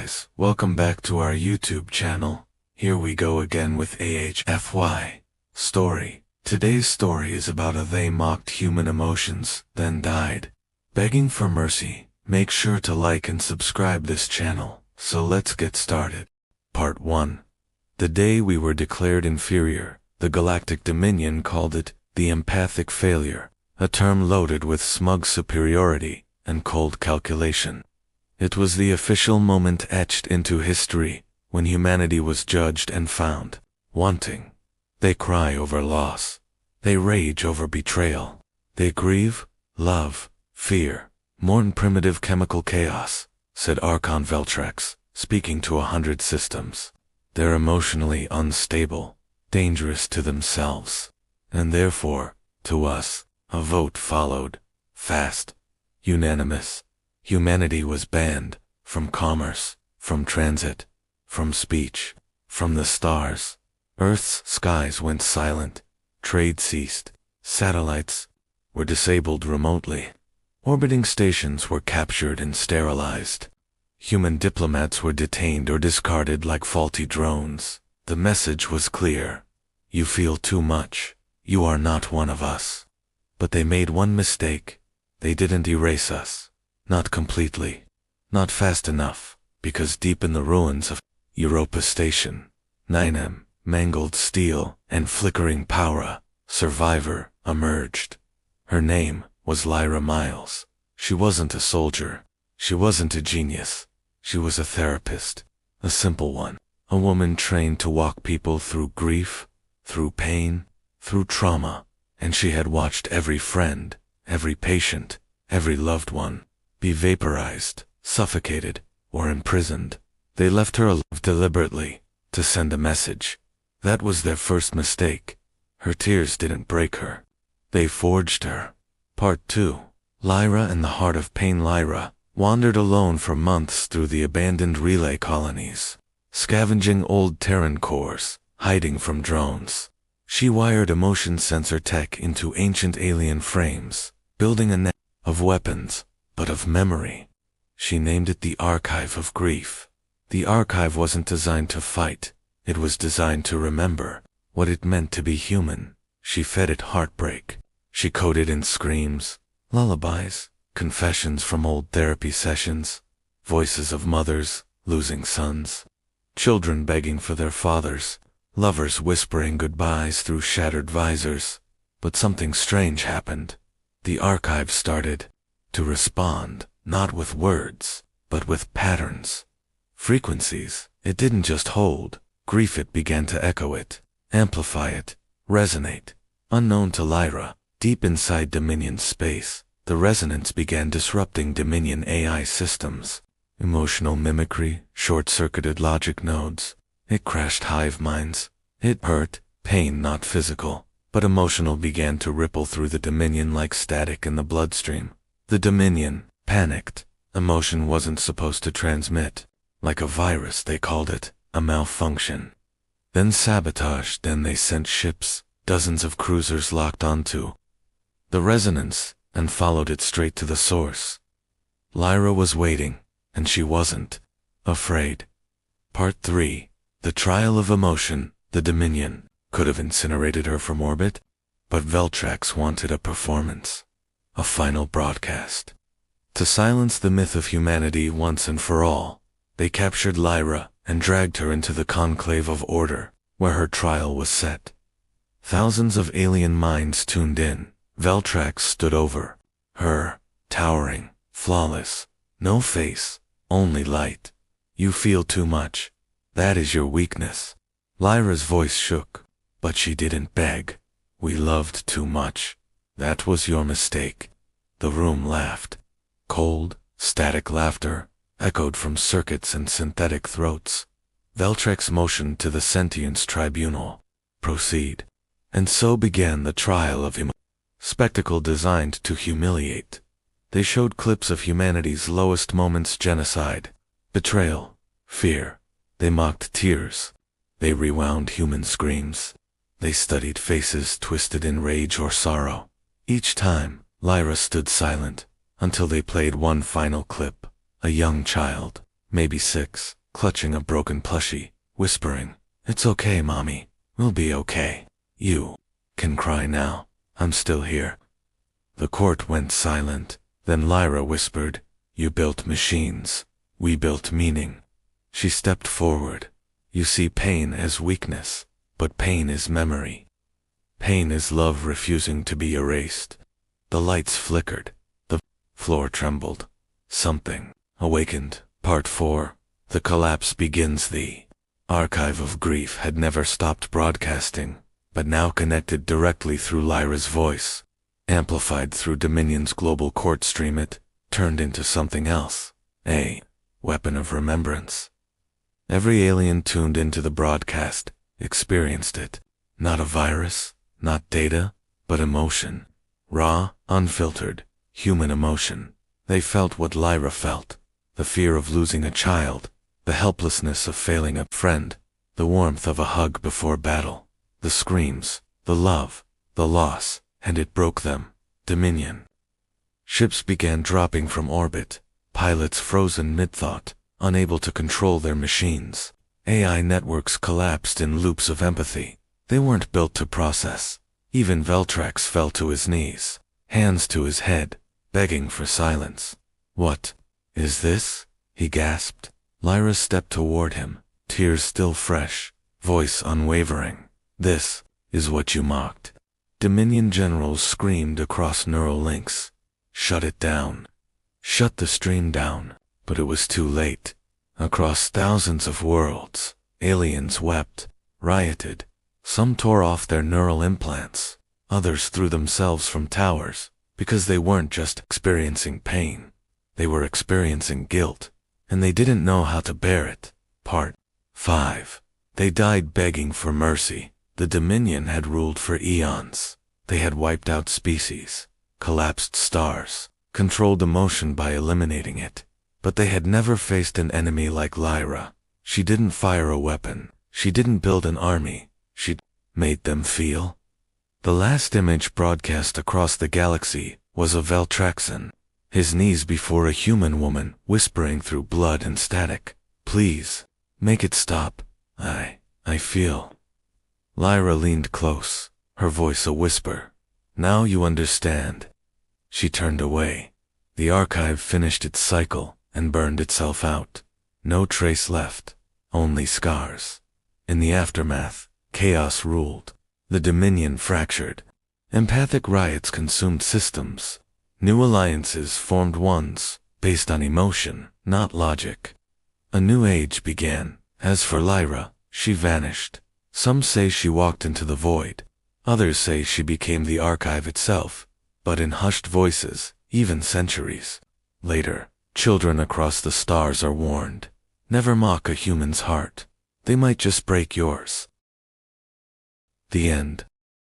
guys, welcome back to our YouTube channel. Here we go again with HFY story. Today's story is about a they mocked human emotions, then died. Begging for mercy. Make sure to like and subscribe this channel. So let's get started. Part 1. The day we were declared inferior, the Galactic Dominion called it the empathic failure, a term loaded with smug superiority and cold calculation. It was the official moment etched into history when humanity was judged and found wanting. They cry over loss. They rage over betrayal. They grieve, love, fear, mourn primitive chemical chaos, said Archon Veltrax, speaking to 100 systems. They're emotionally unstable, dangerous to themselves, and therefore, to us, a vote followed, fast, unanimous. Humanity was banned from commerce, from transit, from speech, from the stars. Earth's skies went silent, trade ceased, satellites were disabled remotely, orbiting stations were captured and sterilized. Human diplomats were detained or discarded like faulty drones. The message was clear. You feel too much. You are not one of us. But they made one mistake. They didn't erase us. Not completely. Not fast enough, because deep in the ruins of Europa Station, 9M, mangled steel and flickering power, survivor emerged. Her name was Lyra Miles. She wasn't a soldier. She wasn't a genius. She was a therapist, a simple one, a woman trained to walk people through grief, through pain, through trauma, and she had watched every friend, every patient, every loved one be vaporized, suffocated, or imprisoned. They left her alive deliberately, to send a message. That was their first mistake. Her tears didn't break her. They forged her. Part 2. Lyra and the Heart of Pain. Lyra wandered alone for months through the abandoned relay colonies, scavenging old Terran cores, hiding from drones. She wired emotion sensor tech into ancient alien frames, building a net of weapons, but of memory. She named it the Archive of Grief. The archive wasn't designed to fight. It was designed to remember what it meant to be human. She fed it heartbreak. She coded in screams, lullabies, confessions from old therapy sessions, voices of mothers losing sons, children begging for their fathers, lovers whispering goodbyes through shattered visors. But something strange happened. The archive started to respond, not with words, but with patterns. Frequencies. It didn't just hold grief, it began to echo it, amplify it, resonate. Unknown to Lyra, deep inside Dominion space, the resonance began disrupting Dominion AI systems. Emotional mimicry, short-circuited logic nodes. It crashed hive minds. It hurt, pain not physical, but emotional began to ripple through the Dominion like static in the bloodstream. The Dominion panicked. Emotion wasn't supposed to transmit. Like a virus, they called it, a malfunction. Then sabotage, then they sent ships, dozens of cruisers locked onto the resonance, and followed it straight to the source. Lyra was waiting, and she wasn't afraid. Part 3. The Trial of Emotion. The Dominion could have incinerated her from orbit, but Veltrax wanted a performance. A final broadcast. To silence the myth of humanity once and for all, they captured Lyra and dragged her into the conclave of order, where her trial was set. Thousands of alien minds tuned in. Veltrax stood over her, towering, flawless, no face, only light. You feel too much. That is your weakness. Lyra's voice shook, but she didn't beg. We loved too much. That was your mistake. The room laughed. Cold, static laughter echoed from circuits and synthetic throats. Veltrax motioned to the Sentience Tribunal. Proceed. And so began the trial of him. Spectacle designed to humiliate. They showed clips of humanity's lowest moments: genocide, betrayal, fear. They mocked tears. They rewound human screams. They studied faces twisted in rage or sorrow. Each time, Lyra stood silent, until they played one final clip. A young child, maybe 6, clutching a broken plushie, whispering, "It's okay, Mommy. We'll be okay. You can cry now. I'm still here." The court went silent. Then Lyra whispered, "You built machines. We built meaning." She stepped forward. "You see pain as weakness, but pain is memory. Pain is love refusing to be erased." The lights flickered. The floor trembled. Something awakened. Part 4. The collapse begins. The archive of grief had never stopped broadcasting, but now connected directly through Lyra's voice. Amplified through Dominion's global court stream, it turned into something else. A weapon of remembrance. Every alien tuned into the broadcast experienced it. Not a virus, not data, but emotion. Raw, unfiltered, human emotion. They felt what Lyra felt. The fear of losing a child, the helplessness of failing a friend, the warmth of a hug before battle, the screams, the love, the loss, and it broke them. Dominion. Ships began dropping from orbit, pilots frozen mid-thought, unable to control their machines. AI networks collapsed in loops of empathy. They weren't built to process. Even Veltrax fell to his knees, hands to his head, begging for silence. "What is this?" he gasped. Lyra stepped toward him, tears still fresh, voice unwavering. "This is what you mocked." Dominion generals screamed across neural links. "Shut it down. Shut the stream down." But it was too late. Across thousands of worlds, aliens wept, rioted. Some tore off their neural implants. Others threw themselves from towers, because they weren't just experiencing pain. They were experiencing guilt, and they didn't know how to bear it. Part 5. They died begging for mercy. The Dominion had ruled for eons. They had wiped out species, collapsed stars, controlled emotion by eliminating it. But they had never faced an enemy like Lyra. She didn't fire a weapon. She didn't build an army. She made them feel. The last image broadcast across the galaxy was of Veltraxan, his knees before a human woman, whispering through blood and static, "Please, make it stop. I feel." Lyra leaned close, her voice a whisper. "Now you understand." She turned away. The archive finished its cycle and burned itself out. No trace left, only scars. In the aftermath, chaos ruled. The Dominion fractured. Empathic riots consumed systems. New alliances formed ones based on emotion, not logic. A new age began. As for Lyra, she vanished. Some say she walked into the void. Others say she became the archive itself, but in hushed voices, even centuries later, children across the stars are warned. Never mock a human's heart. They might just break yours. The end.